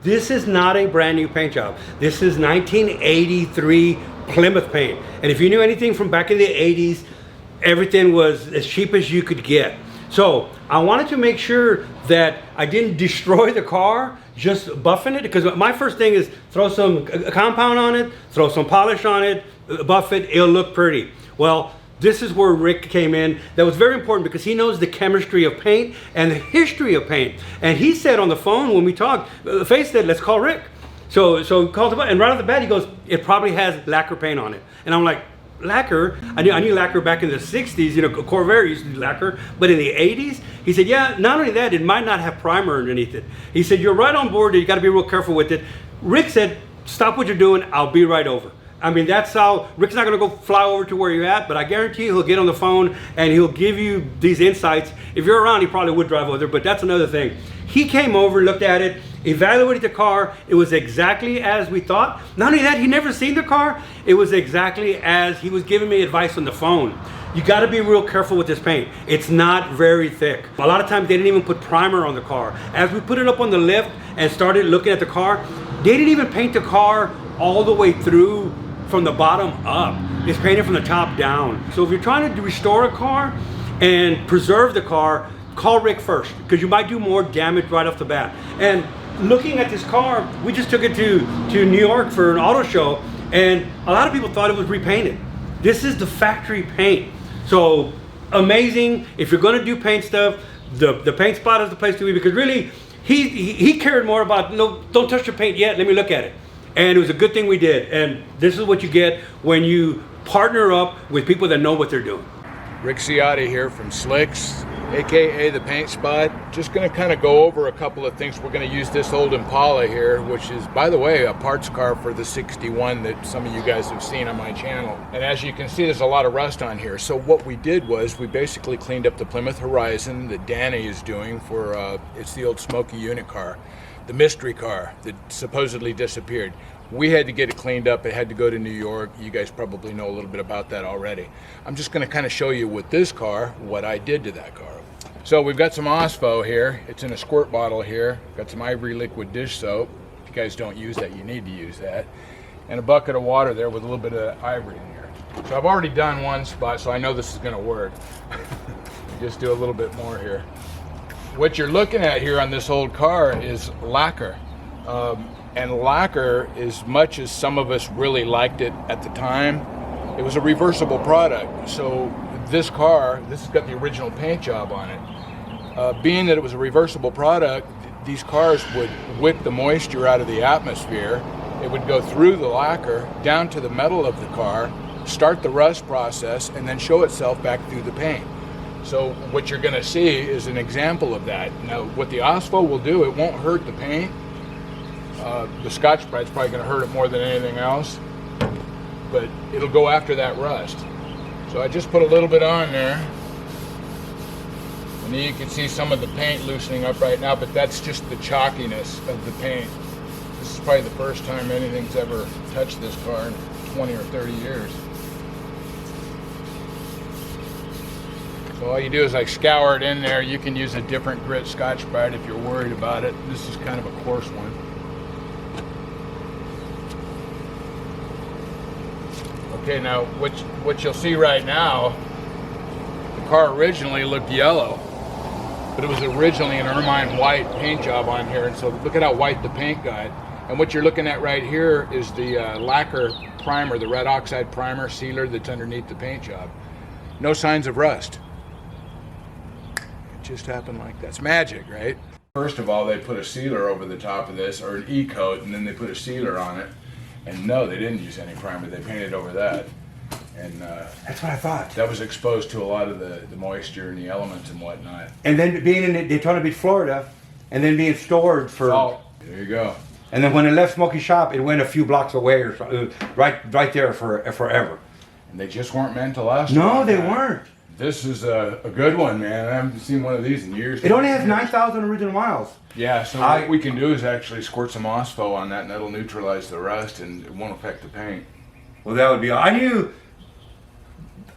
this is not a brand new paint job. This is 1983 Plymouth paint. And if you knew anything from back in the 80s, everything was as cheap as you could get. So I wanted to make sure that I didn't destroy the car just buffing it, because my first thing is throw some compound on it, throw some polish on it, buff it, it'll look pretty. Well, this is where Rick came in. That was very important because he knows the chemistry of paint and the history of paint. And he said on the phone when we talked, Faith said, let's call Rick. So he called him up, and right off the bat he goes, it probably has lacquer paint on it. And I'm like, lacquer? I knew lacquer back in the 60s, you know, Corvair used to do lacquer, but in the 80s, he said, yeah, not only that, it might not have primer underneath it. He said, you're right on board, you gotta be real careful with it. Rick said, stop what you're doing, I'll be right over. I mean, that's how, Rick's not gonna go fly over to where you're at, but I guarantee you he'll get on the phone and he'll give you these insights. If you're around, he probably would drive over there, but that's another thing. He came over, looked at it, evaluated the car. It was exactly as we thought. Not only that, he never seen the car. It was exactly as he was giving me advice on the phone. You got to be real careful with this paint. It's not very thick. A lot of times they didn't even put primer on the car. As we put it up on the lift and started looking at the car, they didn't even paint the car all the way through from the bottom up. It's painted from the top down. So if you're trying to restore a car and preserve the car, call Rick first, because you might do more damage right off the bat. And looking at this car, we just took it to New York for an auto show, and a lot of people thought it was repainted. This is the factory paint. So amazing. If you're gonna do paint stuff, the paint spot is the place to be, because really he cared more about, no, don't touch the paint yet, let me look at it. And it was a good thing we did. And this is what you get when you partner up with people that know what they're doing. Rick Ciotti here from Slicks, aka the Paint Spot. Just going to kind of go over a couple of things. We're going to use this old Impala here, which is, by the way, a parts car for the 61 that some of you guys have seen on my channel. And as you can see, there's a lot of rust on here. So what we did was we basically cleaned up the Plymouth Horizon that Danny is doing for, it's the old Smokey Yunick car, the mystery car that supposedly disappeared. We had to get it cleaned up. It had to go to New York. You guys probably know a little bit about that already. I'm just going to kind of show you with this car what I did to that car. So we've got some Ospo here. It's in a squirt bottle here. Got some Ivory liquid dish soap. If you guys don't use that, you need to use that. And a bucket of water there with a little bit of Ivory in here. So I've already done one spot, so I know this is going to work. Just do a little bit more here. What you're looking at here on this old car is lacquer. And lacquer, as much as some of us really liked it at the time, it was a reversible product. So this car, this has got the original paint job on it. Being that it was a reversible product, these cars would wick the moisture out of the atmosphere. It would go through the lacquer down to the metal of the car, start the rust process, and then show itself back through the paint. So what you're going to see is an example of that. Now, what the Ospo will do, it won't hurt the paint. The Scotch-Brite's probably going to hurt it more than anything else, but it'll go after that rust. So I just put a little bit on there, and then you can see some of the paint loosening up right now, but that's just the chalkiness of the paint. This is probably the first time anything's ever touched this car in 20 or 30 years. So all you do is like scour it in there. You can use a different grit Scotch-Brite if you're worried about it. This is kind of a coarse one. Okay, now what you'll see right now, the car originally looked yellow, but it was originally an ermine white paint job on here, and so look at how white the paint got. And what you're looking at right here is the lacquer primer, the red oxide primer sealer that's underneath the paint job. No signs of rust. It just happened like that. It's magic, right? First of all, they put a sealer over the top of this, or an E-coat, and then they put a sealer on it. And no, they didn't use any primer. They painted over that. And that's what I thought. That was exposed to a lot of the moisture and the elements and whatnot. And then being in Daytona Beach, Florida, and then being stored for... Oh, there you go. And then when it left Smokey shop, it went a few blocks away or something, right there for forever. And they just weren't meant to last. No, they weren't. This is a good one, man. I haven't seen one of these in years. It only has 9,000 original miles. Yeah, so what we can do is actually squirt some Ospo on that, and that'll neutralize the rust, and it won't affect the paint. Well, that would be... I knew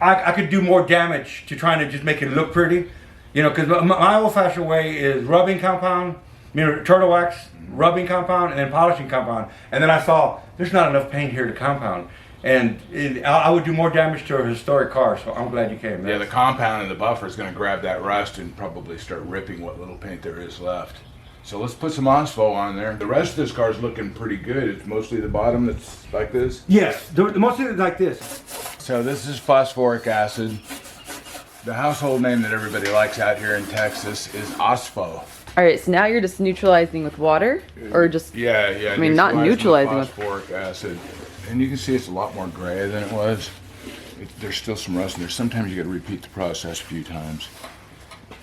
I could do more damage to trying to just make it look pretty. You know, because my old-fashioned way is rubbing compound, turtle wax, rubbing compound, and then polishing compound. And then I saw there's not enough paint here to compound. And I would do more damage to a historic car, so I'm glad you came. Yeah, the compound and the buffer is going to grab that rust and probably start ripping what little paint there is left. So let's put some OSPO on there. The rest of this car is looking pretty good. It's mostly the bottom that's like this. Yes, mostly it's like this. So this is phosphoric acid. The household name that everybody likes out here in Texas is OSPO. All right, so now you're just neutralizing with water, or just yeah. I mean, not neutralizing with phosphoric acid. And you can see it's a lot more gray than it was. There's still some rust in there. Sometimes you got to repeat the process a few times.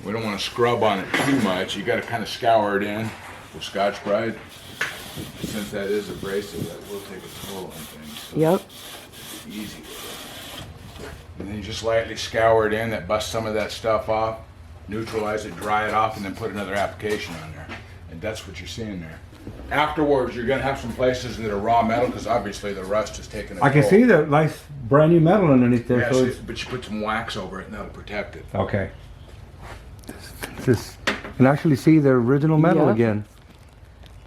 We don't want to scrub on it too much. You got to kind of scour it in with Scotch-Brite. Since that is abrasive, that will take a toll on things. So Yep. it's easy. And then you just lightly scour it in. That busts some of that stuff off. Neutralize it, dry it off, and then put another application on there. And that's what you're seeing there. Afterwards, you're going to have some places that are raw metal because obviously the rust is taking a toll. I can see the nice brand new metal underneath there. Yeah, So but you put some wax over it and that'll protect it. okay. Just can actually see the original metal Yep. again.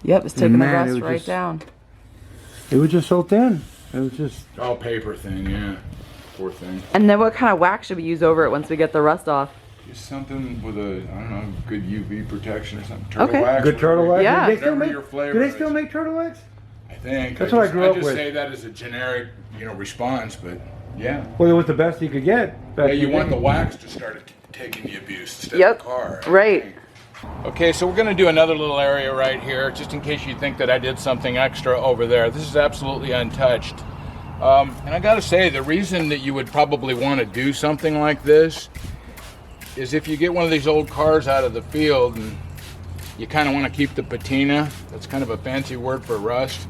Yep, it's taking the Man, it rust was right just- down. It was just so thin. It was just. Oh, paper thin, yeah. Poor thing. And then what kind of wax should we use over it once we get the rust off? Just something with a, I don't know, good UV protection or something. Turtle Okay. wax. Good turtle wax. Yeah. Do they still Whatever make? your flavor Do they is. still make turtle wax? I think. That's what I grew up just with. say that as a generic, response, but yeah. Well, it was the best you could get. Yeah, you want the wax to start taking the abuse instead Yep. of the car. I Right. think. Okay, so we're going to do another little area right here, just in case you think that I did something extra over there. This is absolutely untouched. And I got to say, the reason that you would probably want to do something like this is if you get one of these old cars out of the field and you kind of want to keep the patina, that's kind of a fancy word for rust,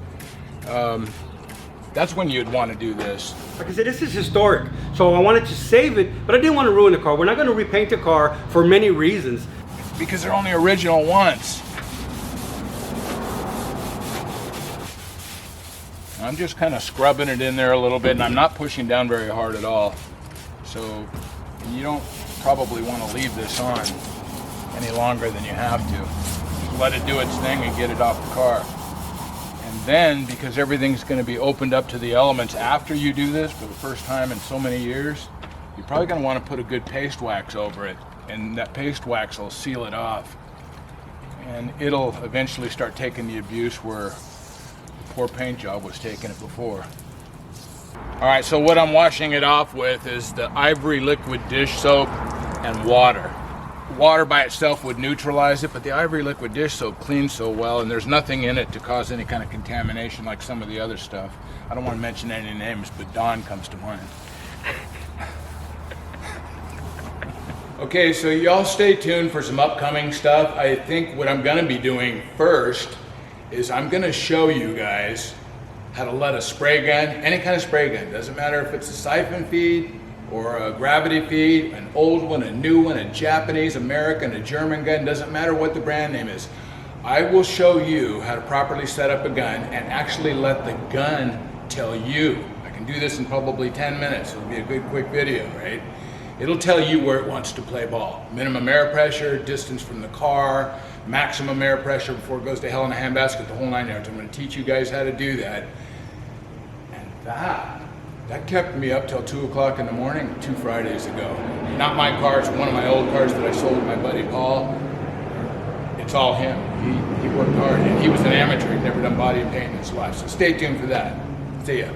that's when you'd want to do this. Like I said, this is historic, so I wanted to save it, but I didn't want to ruin the car. We're not going to repaint the car for many reasons. Because they're only original once. I'm just kind of scrubbing it in there a little bit, and I'm not pushing down very hard at all. So you don't probably want to leave this on any longer than you have to. Just let it do its thing and get it off the car. And then, because everything's going to be opened up to the elements after you do this for the first time in so many years, you're probably going to want to put a good paste wax over it. And that paste wax will seal it off. And it'll eventually start taking the abuse where the poor paint job was taking it before. All right, so what I'm washing it off with is the Ivory liquid dish soap and water. Water by itself would neutralize it, but the Ivory liquid dish soap cleans so well, and there's nothing in it to cause any kind of contamination like some of the other stuff. I don't want to mention any names, but Dawn comes to mind. Okay, so y'all stay tuned for some upcoming stuff. I think what I'm gonna be doing first is I'm gonna show you guys how to let a spray gun, any kind of spray gun, doesn't matter if it's a siphon feed or a gravity feed, an old one, a new one, a Japanese, American, a German gun, doesn't matter what the brand name is. I will show you how to properly set up a gun and actually let the gun tell you. I can do this in probably 10 minutes. It'll be a good quick video, right? It'll tell you where it wants to play ball. Minimum air pressure, distance from the car, maximum air pressure before it goes to hell in a handbasket, the whole 9 yards. I'm going to teach you guys how to do that. And that kept me up till 2 o'clock in the morning 2 Fridays ago. Not my car, it's one of my old cars that I sold to my buddy Paul. It's all him. He worked hard, and he was an amateur. He'd never done body paint in his life. So stay tuned for that. See ya.